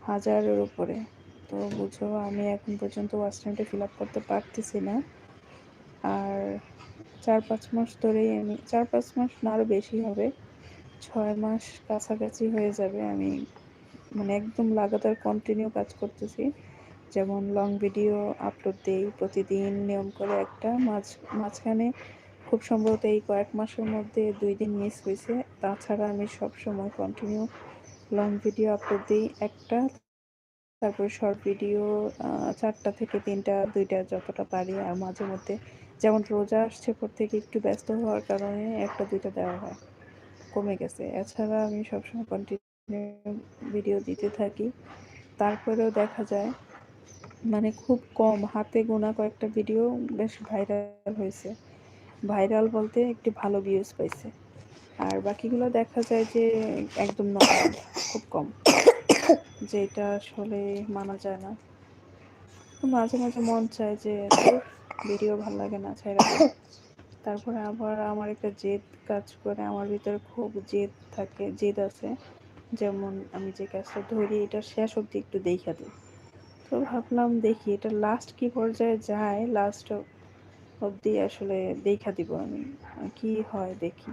1000-এর উপরে। তো বুঝো আমি এখন পর্যন্ত ওয়াচ টাইমটা ফিল আপ করতে পারতেছি না। আর 4-5 মাস ধরেই আমি 4-5 মাস না আরও বেশি হবে, 6 মাস কাছাকাছি হয়ে যাবে আমি মানে একদম লাগাতার কন্টিনিউ কাজ করতেছি। যেমন লং ভিডিও আপলোড দেই প্রতিদিন নিয়ম করে একটা, মাঝখানে খুব সম্ভবত এই কয়েক মাসের মধ্যে 2 দিন মিস হয়েছে। তাছাড়া আমি সবসময় কন্টিনিউ লং ভিডিও আপলোড দিই একটা, তারপর শর্ট ভিডিও 4টা থেকে 3টা 2টা যতটা পারি। আর মাঝে মধ্যে যেমন রোজা আসছে পর থেকে একটু ব্যস্ত হওয়ার কারণে 1টা 2টা দেওয়া হয়, কমে গেছে। এছাড়া আমি সবসময় কন্টিনিউ ভিডিও দিতে থাকি। তারপরেও দেখা যায় মানে খুব কম হাতে গোনা কয়েকটা ভিডিও বেশ ভাইরাল হয়েছে। ভাইরাল বলতে একটু ভালো ভিউজ পাইছে, আর বাকিগুলো দেখা যায় যে একদম নর্মাল, খুব কম, যেটা আসলে মানা যায় না। মাঝে মাঝে মন চায় যে ভিডিও ভালো লাগে না, ছাইড়া দিই। তারপরে আবার আমার একটা জেদ কাজ করে, আমার ভিতরে খুব জেদ থাকে, জেদ আছে। যেমন আমি যে কাজটা ধরি এটা শেষ অবধি একটু দেখা দিই। তো ভাবলাম দেখি এটা লাস্ট কি পর্যায়ে যায়, লাস্ট অবধি আসলে দেখা দিব আমি, কি হয় দেখি।